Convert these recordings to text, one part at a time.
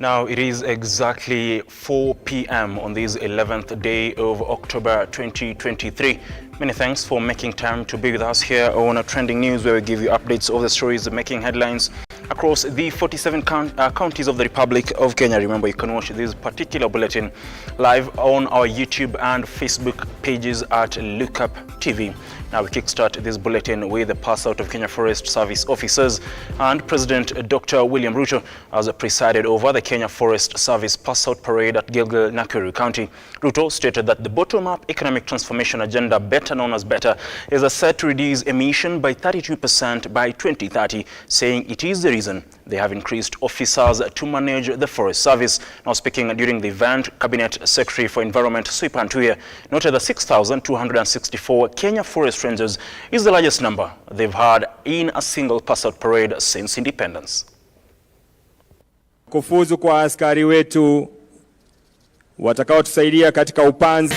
Now it is exactly 4 p.m. on this 11th day of October 2023. Many thanks for making time to be with us here on Trending News, where we give you updates of the stories making headlines across the 47 counties of the Republic of Kenya. Remember, you can watch this particular bulletin live on our YouTube and Facebook pages at Lookuptv. Now we kickstart this bulletin with the pass out of Kenya Forest Service officers, and President Dr. William RUTO has presided over the Kenya Forest Service pass out parade at Gilgil, Nakuru County. RUTO stated that the bottom-up economic transformation agenda, better known as BETTER, is set to reduce emission by 32% by 2030, saying it is the reason they have increased officers to manage the Forest Service. Now speaking during the event, Cabinet Secretary for Environment Sweeper Ntuye noted that 6,264 Kenya Forest Rangers is the largest number they've had in a single pass-out parade since independence. Kufuzu kwa askari wetu watakaotusaidia katika upanzi.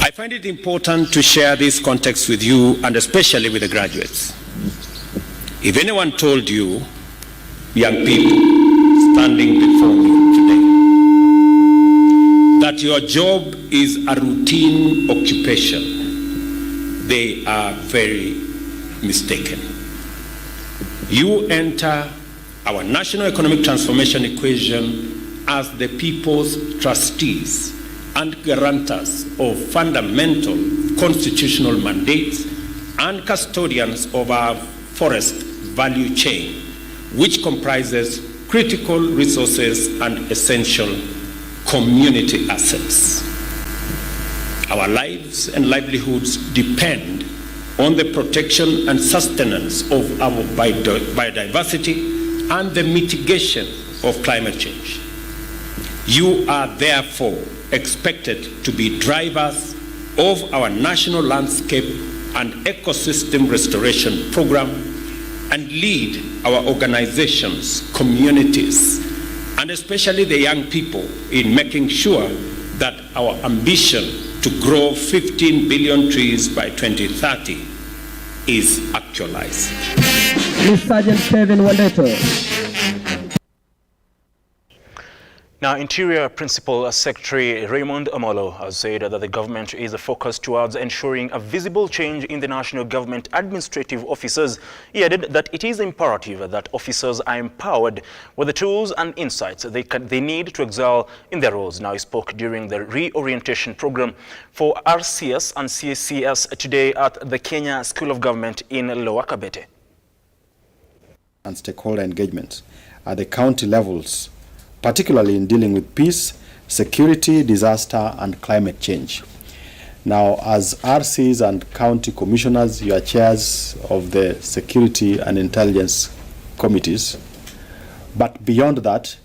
I find it important to share this context with you, and especially with the graduates. If anyone told you, young people standing before me today, that your job is a routine occupation, they are very mistaken. You enter our national economic transformation equation as the people's trustees and guarantors of fundamental constitutional mandates and custodians of our forest value chain, which comprises critical resources and essential community assets. Our lives and livelihoods depend on the protection and sustenance of our biodiversity and the mitigation of climate change. You are therefore expected to be drivers of our national landscape and ecosystem restoration program and lead our organizations, communities, and especially the young people in making sure that our ambition to grow 15 billion trees by 2030 is actualized. Sergeant Kevin Wandeto. Now, Interior Principal Secretary Raymond Amolo has said that the government is focused towards ensuring a visible change in the national government administrative officers. He added that it is imperative that officers are empowered with the tools and insights they need to excel in their roles. Now, he spoke during the reorientation program for RCS and CSCS today at the Kenya School of Government in Lower Kabete. And stakeholder engagement at the county levels, particularly in dealing with peace, security, disaster, and climate change. Now, as RCs and county commissioners, you are chairs of the security and intelligence committees. But beyond that,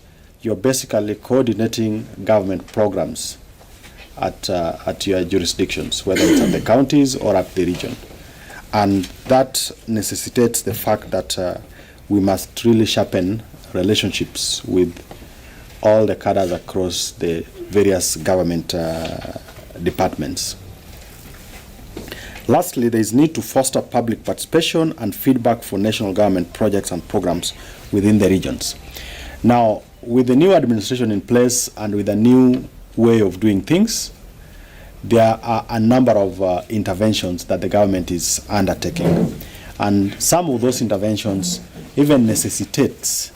you're basically coordinating government programs at your jurisdictions, whether it's at the counties or at the region. And that necessitates the fact that we must really sharpen relationships with all the cadres across the various government departments. Lastly, there is need to foster public participation and feedback for national government projects and programs within the regions. Now, with the new administration in place and with a new way of doing things, there are a number of interventions that the government is undertaking. And some of those interventions even necessitates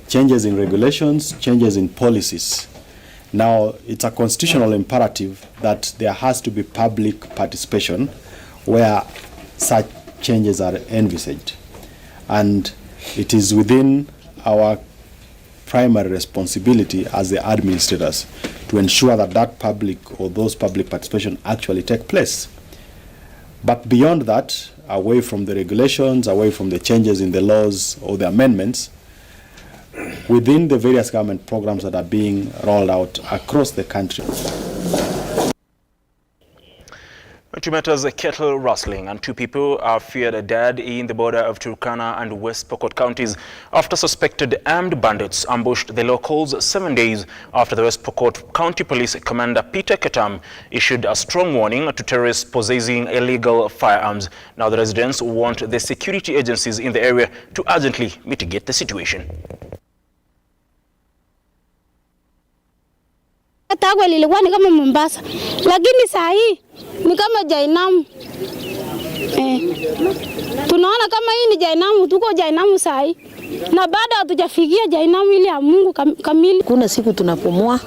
changes in regulations, changes in policies. Now, it's a constitutional imperative that there has to be public participation where such changes are envisaged. And it is within our primary responsibility as the administrators to ensure that that public or those public participation actually take place. But beyond that, away from the regulations, away from the changes in the laws or the amendments, within the various government programs that are being rolled out across the country. To matters kettle rustling, and 2 people are feared dead in the border of Turkana and West Pokot counties after suspected armed bandits ambushed the locals 7 days after the West Pokot County Police Commander Peter Ketam issued a strong warning to terrorists possessing illegal firearms. Now the residents want the security agencies in the area to urgently mitigate the situation. Tagwa lilikuwa ni kama Mombasa, lakini saa hii ni kama Jainamu. Tunaona kama hii ni Jainamu, tuko Jainamu saa hii. Na baada hatujafikia Jainamu ile ya Mungu kamili. Kuna siku tunapomua,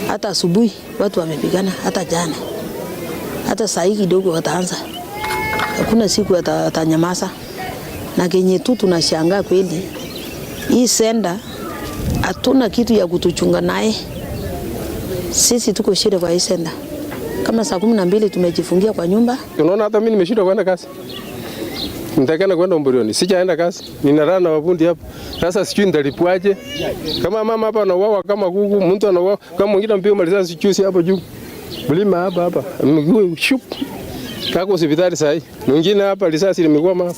hata asubuhi watu wamepigana, hata jana. Hata saa hii kidogo wataanza. Hakuna siku atanyamaza. Na kenye tu tunashangaa kweli, hii senda hatuna kitu ya kutuchunga naye. Sisi tuko shida kwa hii senda. Kama saa 12 tumejifungia kwa nyumba. Unaona hata mimi nimeshindwa kwenda kazi. Nitakana kwenda Mburioni. Sijaenda kazi. Ninalala na wabundi hapa. Sasa sijui nitalipwaje. Kama mama hapa anauawa kama kuku, mtu anauawa kama mwingine mpio maliza sichusi hapo juu. Mlima hapa. Mguu shup. Kako hospitali saa hii. Mwingine hapa risasi limekuwa hapa.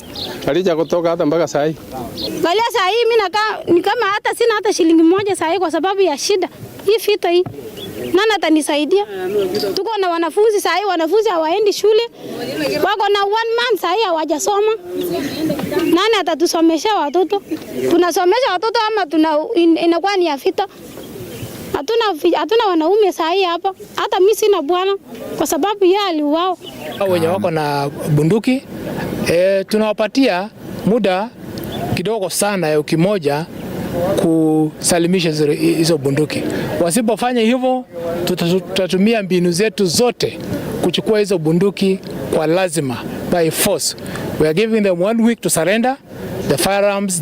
Alija kutoka hata mpaka saa hii. Galia saa hii mimi nakaa ni kama hata sina hata shilingi moja saa hii kwa sababu ya shida. Hii fita hii. Nani atanisaidia? Tuko na wanafunzi saa hii, wanafunzi hawaendi shule. Wako na 1 month saa hii hawajasoma. Nani atatusomesha watoto? Tunasomesha watoto ama inakuwa ni ya fita? Hatuna wanaume saa hii hapa. Hata mimi sina bwana kwa sababu yeye aliuao. Wenye wako na bunduki tunawapatia muda kidogo sana ya wiki moja kusalimisha hizo bunduki. Wasipofanya hivyo, tutatumia mbinu zetu zote kuchukua hizo bunduki kwa lazima, by force. We are giving them 1 week to surrender the firearms.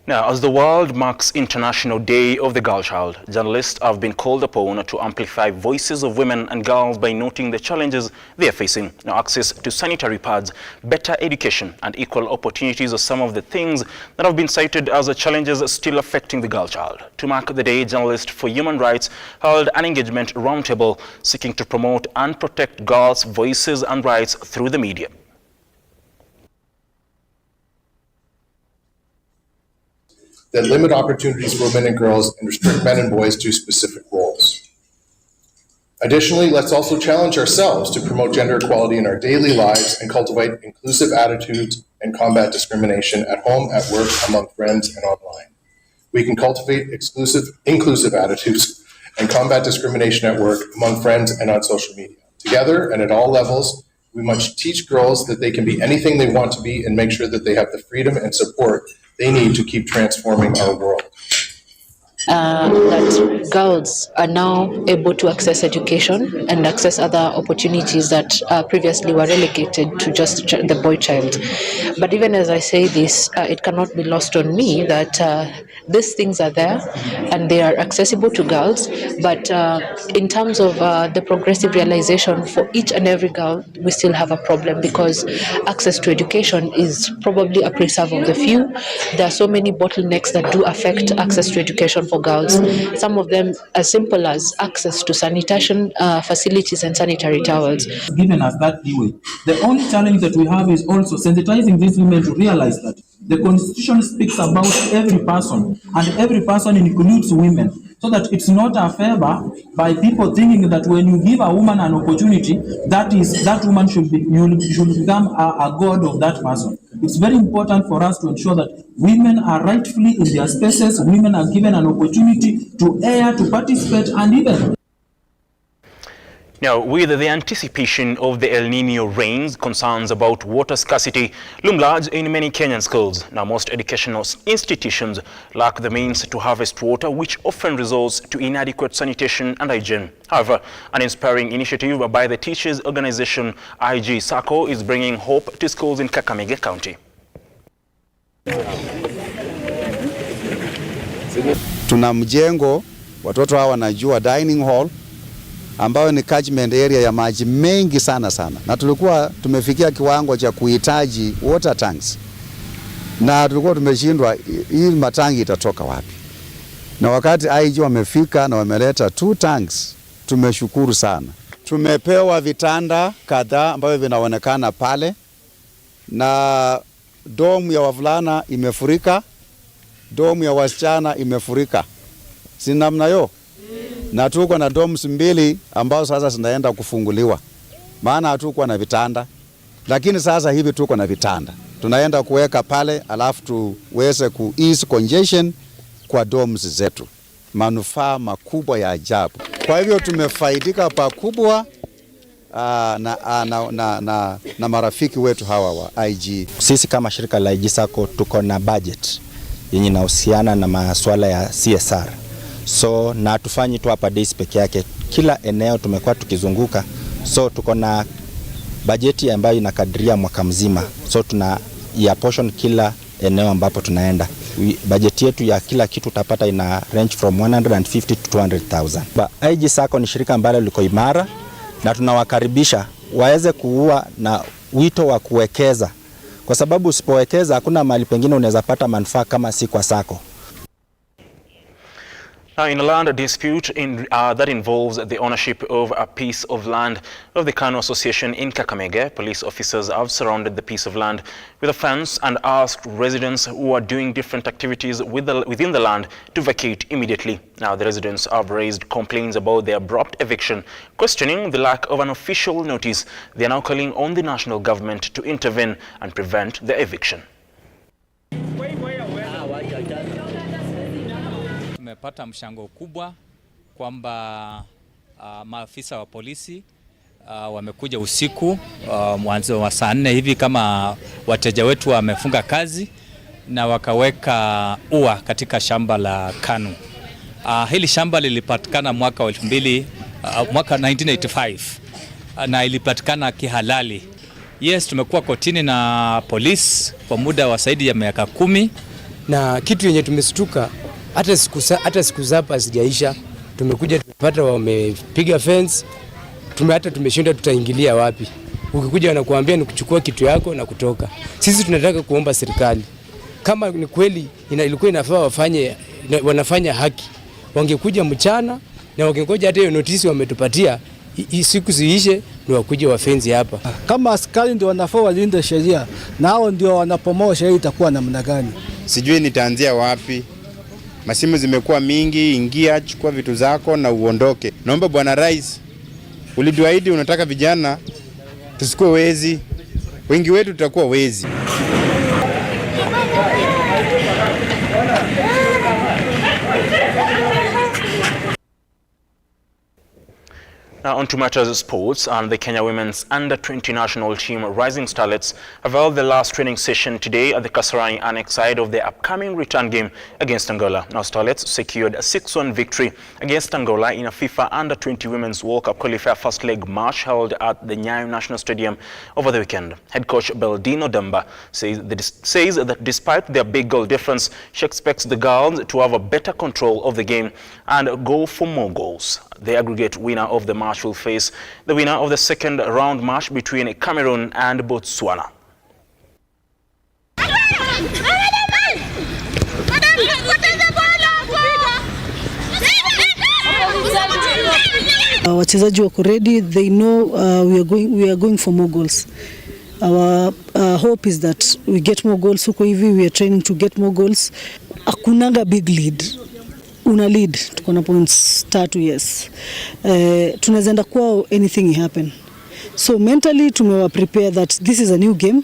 Now, as the world marks International Day of the Girl Child, journalists have been called upon to amplify voices of women and girls by noting the challenges they are facing. Now, access to sanitary pads, better education, and equal opportunities are some of the things that have been cited as the challenges still affecting the girl child. To mark the day, Journalists for Human Rights held an engagement roundtable seeking to promote and protect girls' voices and rights through the media. That limit opportunities for women and girls and restrict men and boys to specific roles. Additionally, let's also challenge ourselves to promote gender equality in our daily lives and cultivate inclusive attitudes and combat discrimination at home, at work, among friends, and online. We can cultivate inclusive attitudes and combat discrimination at work, among friends, and on social media. Together and at all levels, we must teach girls that they can be anything they want to be and make sure that they have the freedom and support they need to keep transforming our world. That girls are now able to access education and access other opportunities that previously were relegated to just the boy child. But even as I say this, it cannot be lost on me that these things are there and they are accessible to girls. But in terms of the progressive realization for each and every girl, we still have a problem because access to education is probably a preserve of the few. There are so many bottlenecks that do affect access to education for girls. Some of them as simple as access to sanitation facilities and sanitary towels. Given us that leeway. The only challenge that we have is also sensitizing these women to realize that the Constitution speaks about every person, and every person includes women, so that it's not a favor by people thinking that when you give a woman an opportunity, that woman should become a god of that person. It's very important for us to ensure that women are rightfully in their spaces, women are given an opportunity to air, to participate, and even. Now, with the anticipation of the El Nino rains, concerns about water scarcity loom large in many Kenyan schools. Now, most educational institutions lack the means to harvest water, which often results to inadequate sanitation and hygiene. However, an inspiring initiative by the teachers' organization IG Sacco is bringing hope to schools in Kakamega County. Tuna mjengo, watoto hawa wanajua dining hall, ambayo ni catchment area ya maji mengi sana, na tulikuwa tumefikia kiwango cha kuhitaji water tanks, na tulikuwa tumeshindwa hii matangi itatoka wapi. Na wakati IG wamefika na wameleta 2 tanks, tumeshukuru sana. tumepewa vitanda kadhaa ambavyo vinaonekana pale, na domu ya wavulana imefurika, domu ya wasichana imefurika. Si namna hiyo? Na tuko na doms 2 ambazo sasa zinaenda kufunguliwa. Maana hatukuwa na vitanda. Lakini sasa hivi tuko na vitanda. Tunaenda kuweka pale alafu tuweze ku ease congestion kwa doms zetu. Manufaa makubwa ya ajabu. Kwa hivyo tumefaidika pakubwa na marafiki wetu hawa wa IG. Sisi kama shirika la IG Sacco tuko na budget yenye inahusiana na masuala ya CSR. So na tufanyi tu hapa days peke yake. Kila eneo tumekuwa tukizunguka. So tuko na bajeti ambayo inakadiria mwaka mzima. So tuna ya portion kila eneo ambapo tunaenda. Bajeti yetu ya kila kitu utapata ina range from 150 to 200,000. IG Sacco ni shirika ambalo liko imara na tunawakaribisha waweze kuwa na wito wa kuwekeza. Kwa sababu usipowekeza hakuna mahali pengine unaweza pata manufaa kama si kwa Sacco. Now, in a land dispute that involves the ownership of a piece of land of the Kano Association in Kakamega, police officers have surrounded the piece of land with a fence and asked residents who are doing different activities within the land to vacate immediately. Now, the residents have raised complaints about the abrupt eviction, questioning the lack of an official notice. They are now calling on the national government to intervene and prevent the eviction. Tumepata mshango kubwa kwamba maafisa wa polisi wamekuja usiku mwanzo wa saa 4 hivi kama wateja wetu wamefunga kazi na wakaweka ua katika shamba la Kanu. Hili shamba lilipatikana mwaka 1985 na ilipatikana kihalali. Yes, tumekuwa kotini na polisi kwa muda wa zaidi ya miaka 10 na kitu yenye tumestuka hata siku zapa hazijaisha, tumekuja tumepata wamepiga fence, hata tumeshinda tutaingilia wapi. Ukikuja wanakuambia ni kuchukua kitu yako na kutoka. Sisi tunataka kuomba serikali, kama ni kweli ilikuwa inafaa wanafanya haki, wangekuja mchana na wangengoja hata hiyo notice wametupatia siku ziishe ndio wakuje wa fence hapa. Kama askari ndio wanafaa walinde sheria, nao ndio wanapomoa sheria, itakuwa namna gani? Sijui nitaanzia wapi. Masimu zimekuwa mingi, ingia, chukua vitu zako na uondoke. Naomba Bwana Rais, ulituahidi unataka vijana tusikuwe wezi. Wengi wetu tutakuwa wezi. Now on to matters of sports, and the Kenya women's under-20 national team Rising Starlets have held their last training session today at the Kasarani Annex side of their upcoming return game against Angola. Now Starlets secured a 6-1 victory against Angola in a FIFA under-20 Women's World Cup qualifier first leg match held at the Nyayo National Stadium over the weekend. Head coach Beldino Demba says that despite their big goal difference, she expects the girls to have a better control of the game and go for more goals. The aggregate winner of the match will face the winner of the second round match between Cameroon and Botswana. Wachezaji wako ready, they know we are going for more goals. Our hope is that we get more goals. Huko hivi we are training to get more goals. Akunanga big lead. Una lead, tuko na points 3, yes. Tunaweza enda kwa anything happen. So mentally tumewa prepare that this is a new game.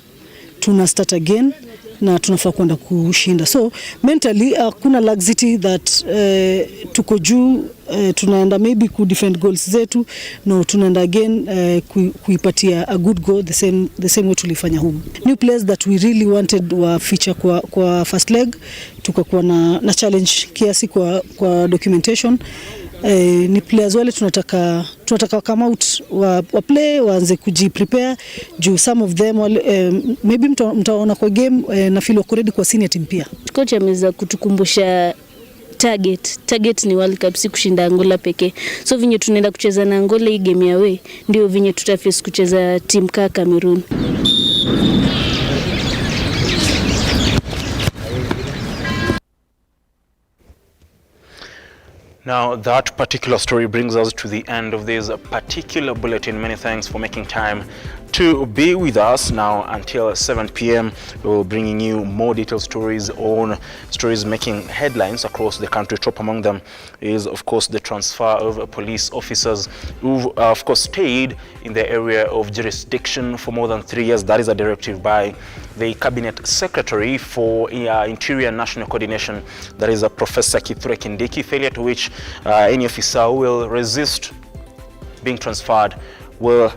Tuna start again na tunafaa kwenda kushinda. So mentally kuna laxity that tuko juu, tunaenda maybe ku defend goals zetu. No, tunaenda again kuipatia a good goal the same way tulifanya home. New players that we really wanted wa feature kwa first leg, tukakuwa na challenge kiasi kwa documentation. Ni players wale tunataka come out wa play, waanze kujiprepare juu some of them maybe mtaona kwa game na feel wako ready kwa senior team pia. Coach ameweza kutukumbusha target ni World Cup, si kushinda Angola pekee. So vinyo tunaenda kucheza na Angola hii game ya away, ndio vinyo tutaface kucheza team ka Cameroon. Now, that particular story brings us to the end of this particular bulletin. Many thanks for making time to be with us. Now, until 7 p.m, we will bringing you more detailed stories on stories making headlines across the country. Top among them is, of course, the transfer of police officers who, of course, stayed in the area of jurisdiction for more than 3 years. That is a directive by the Cabinet Secretary for Interior National Coordination, that is Professor Kithure Kindiki, failure to which any officer who will resist being transferred will,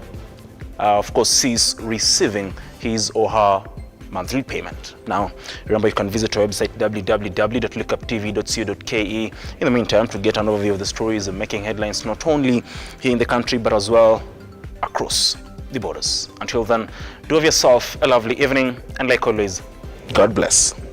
of course, cease receiving his or her monthly payment. Now, remember, you can visit our website www.lookuptv.co.ke. In the meantime, to get an overview of the stories making headlines not only here in the country but as well across the borders. Until then, do have yourself a lovely evening, and like always, God bless.